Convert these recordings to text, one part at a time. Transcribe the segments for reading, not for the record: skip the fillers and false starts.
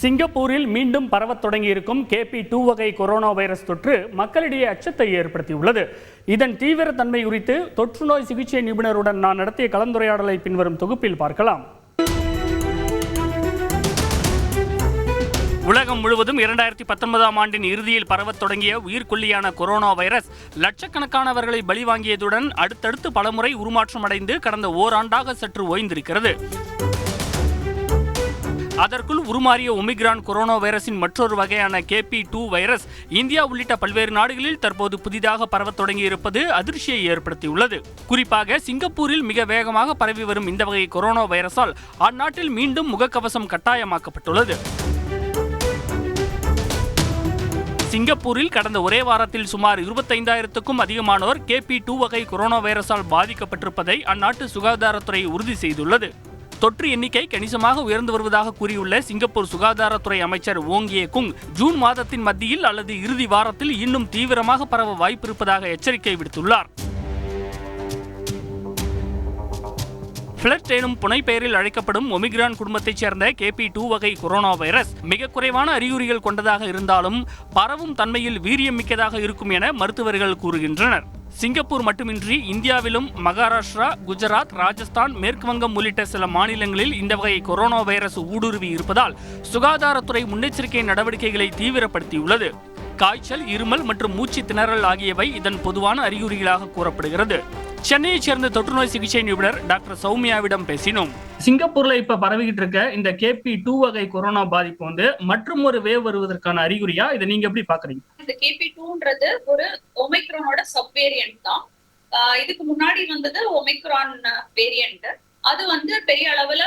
சிங்கப்பூரில் மீண்டும் பரவத் தொடங்கியிருக்கும் KP2 வகை கொரோனா வைரஸ் தொற்று மக்களிடையே அச்சத்தை ஏற்படுத்தியுள்ளது. இதன் தீவிர தன்மை குறித்து தொற்றுநோய் சிகிச்சை நிபுணருடன் நான் நடத்திய கலந்துரையாடலை பின்வரும் தொகுப்பில் பார்க்கலாம். உலகம் முழுவதும் 2019ஆம் ஆண்டின் இறுதியில் பரவத் தொடங்கிய உயிர்கொல்லியான கொரோனா வைரஸ் லட்சக்கணக்கானவர்களை பலிவாங்கியதுடன் அடுத்தடுத்து பலமுறை உருமாற்றம் அடைந்து கடந்த ஓராண்டாக சற்று ஓய்ந்திருக்கிறது. அதற்குள் உருமாறிய ஒமிக்ரான் கொரோனா வைரஸின் மற்றொரு வகையான KP2 வைரஸ் இந்தியா உள்ளிட்ட பல்வேறு நாடுகளில் தற்போது புதிதாக பரவத் தொடங்கியிருப்பது அதிர்ச்சியை ஏற்படுத்தியுள்ளது. குறிப்பாக சிங்கப்பூரில் மிக வேகமாக பரவி வரும் இந்த வகை கொரோனா வைரஸால் அந்நாட்டில் மீண்டும் முகக்கவசம் கட்டாயமாக்கப்பட்டுள்ளது. சிங்கப்பூரில் கடந்த ஒரே வாரத்தில் சுமார் 25,000க்கும் அதிகமானோர் KP2 வகை கொரோனா வைரஸால் பாதிக்கப்பட்டிருப்பதை அந்நாட்டு சுகாதாரத்துறை உறுதி செய்துள்ளது. தொற்று எண்ணிக்கை கணிசமாக உயர்ந்து வருவதாக கூறியுள்ள சிங்கப்பூர் சுகாதாரத்துறை அமைச்சர் ஓங் ஏ குங் ஜூன் மாதத்தின் மத்தியில் அல்லது இறுதி வாரத்தில் இன்னும் தீவிரமாக பரவ வாய்ப்பிருப்பதாக எச்சரிக்கை விடுத்துள்ளார். ஃபிளட் எனும் புனைப்பெயரில் அழைக்கப்படும் ஒமிக்ரான் குடும்பத்தைச் சேர்ந்த KP2 வகை கொரோனா வைரஸ் மிக குறைவான அறிகுறிகள் கொண்டதாக இருந்தாலும் பரவும் தன்மையில் வீரியம் மிக்கதாக இருக்கும் என மருத்துவர்கள் கூறுகின்றனர். சிங்கப்பூர் மட்டுமின்றி இந்தியாவிலும் மகாராஷ்டிரா, குஜராத், ராஜஸ்தான், மேற்கு வங்கம் உள்ளிட்ட சில மாநிலங்களில் இந்த வகை கொரோனா வைரஸ் ஊடுருவி இருப்பதால் சுகாதாரத்துறை முன்னெச்சரிக்கை நடவடிக்கைகளை தீவிரப்படுத்தியுள்ளது. காய்ச்சல், இருமல் மற்றும் மூச்சு திணறல் ஆகியவை இதன் பொதுவான அறிகுறிகளாக கூறப்படுகிறது. சென்னையைச் சேர்ந்த தொற்றுநோய் சிகிச்சை நிபுணர் டாக்டர் சௌமியாவிடம் பேசினோம். சிங்கப்பூர்ல இப்ப பரவிக்கிட்டு இருக்க இந்த KP2 வகை கொரோனா பாதிப்பு மற்றும் ஒரு வேவ் வருவதற்கான அறிகுறியா? இதை நீங்க எப்படி பாக்குறீங்க? இந்த KP2ன்றது ஒரு ஒமிக்ரானோட சப் வேரியன்ட் தான். இதுக்கு முன்னாடி வந்தது ஒமிக்ரான் வேரியன்ட். அது பெரிய அளவுல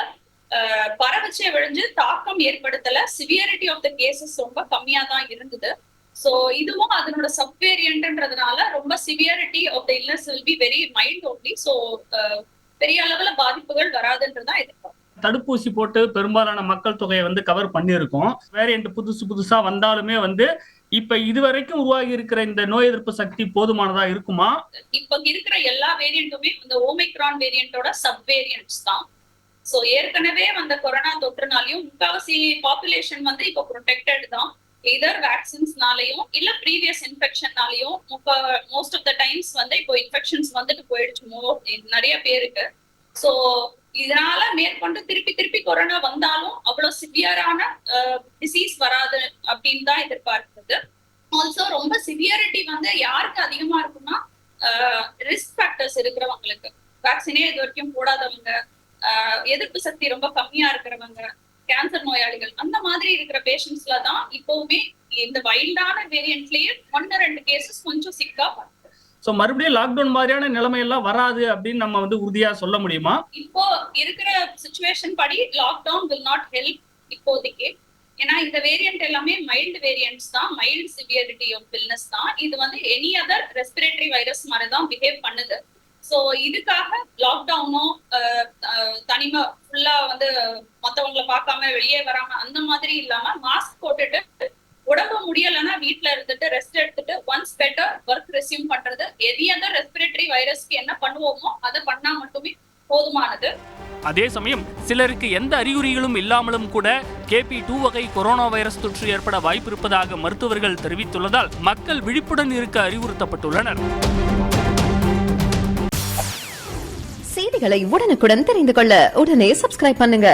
பரவச்சே விழிஞ்சு தாக்கம் ஏற்படுத்தல. சிவியரிட்டி ஆஃப் த கேசஸ் ரொம்ப கம்மியா தான் இருந்தது. சோ இதுவும் அதனோட சப் வேரியன்ட்ன்றதுனால ரொம்ப severity of the illness will be very mild only. So பெரிய அளவுல பாதிப்புகள் வராதுன்றதான் எதிர்பார்க்கும். தடுப்பூசி போட்டு பெரும்பாலான மக்கள் தொகையை கவர் பண்ணியிருக்கோம். வேரியன்ட் புதுசா வந்தாலுமே இப்ப இதுவரைக்கும் உருவாகி இருக்கிற இந்த நோய் எதிர்ப்பு சக்தி போதுமானதா இருக்குமா? இப்ப இருக்கிற எல்லா வேரியன்ட்டுமே இந்த ஓமிக்ரான் வேரியன்டோட சப் வேரியன்ட்ஸ் தான். சோ ஏற்கனவே வந்த கொரோனா தொற்றுனாலையும் முக்காவாசி பாப்புலேஷன் இப்ப ப்ரொடெக்டட் தான். எதர் வேக்சின்ஸ்னாலையும் இல்ல ப்ரீவியஸ் இன்ஃபெக்ஷன்னாலையும் மோஸ்ட் ஆஃப் த டைம்ஸ் இப்போ இன்ஃபெக்ஷன்ஸ் போயிடுச்சு நிறைய பேருக்கு. சோ இதனால மேற்கொண்டு திருப்பி கொரோனா வந்தாலும் அவ்வளவு சிவியரான டிசீஸ் வராது அப்படின்னு தான் எதிர்பார்க்கிறது. ஆல்சோ ரொம்ப சிவியரிட்டி யாருக்கு அதிகமா இருக்குன்னா ரிஸ்க் ஃபேக்டர்ஸ் இருக்கிறவங்களுக்கு, வேக்சினே இது வரைக்கும் போடாதவங்க, எதிர்ப்பு சக்தி ரொம்ப கம்மியா இருக்கிறவங்க, கேன்சர் நோயாளிகள், அந்த மாதிரி இருக்கிற பேஷண்ட்ஸ்ல தான் இப்பவுமே இந்த வைல்டான வேரியன்ட்லயே 1-2 கேசஸ் கொஞ்சம் சிக்கா பார்த்து. சோ மறுபடியும் லாக்டவுன் மாதிரியான நிலைமை எல்லாம் வராது அப்படின்னு நம்ம உறுதியா சொல்ல முடியுமா? இப்போ இருக்கிற சிச்சுவேஷன் படி லாக்டவுன் will not help இப்போதைக்கு. ஏன்னா இந்த வேரியன்ட் எல்லாமே மைல்டு வேரியன்ட்ஸ் தான், மைல்டு சிவியரிட்டி ஆஃப் இல்னஸ் தான். இது எனி அதர் ரெஸ்பிரேட்டரி வைரஸ் மாதிரி தான் பிஹேவ் பண்ணுது. சோ இதுக்காக லாக்டவுனோ தனிமை ஃபுல்லா மத்தவங்களை பார்க்காம வெளியே வராம அந்த மாதிரி இல்லாம மாஸ்க் போட்டுட்டு உடம்பு முடியலன்னா வீட்டுல இருந்துட்டு ரெஸ்ட் எடுத்துட்டு ஒன்ஸ் பெட்டர் ஒர்க் ரெஸ்யூம் பண்றது. எனி அதர் ரெஸ்பிரேட்டரி வைரஸ்க்கு என்ன பண்ணுவோமோ அதை பண்ணா மட்டுமே போதுமானது. அதே சமயம் சிலருக்கு எந்த அறிகுறிகளும் இல்லாமலும் கூட KP2 வகை கொரோனா வைரஸ் தொற்று ஏற்பட வாய்ப்பு இருப்பதாக மருத்துவர்கள் தெரிவித்துள்ளதால் மக்கள் விழிப்புடன் இருக்க அறிவுறுத்தப்பட்டுள்ளனர். செய்திகளை உடனுக்குடன் தெரிந்து கொள்ள உடனே சப்ஸ்கிரைப் பண்ணுங்க.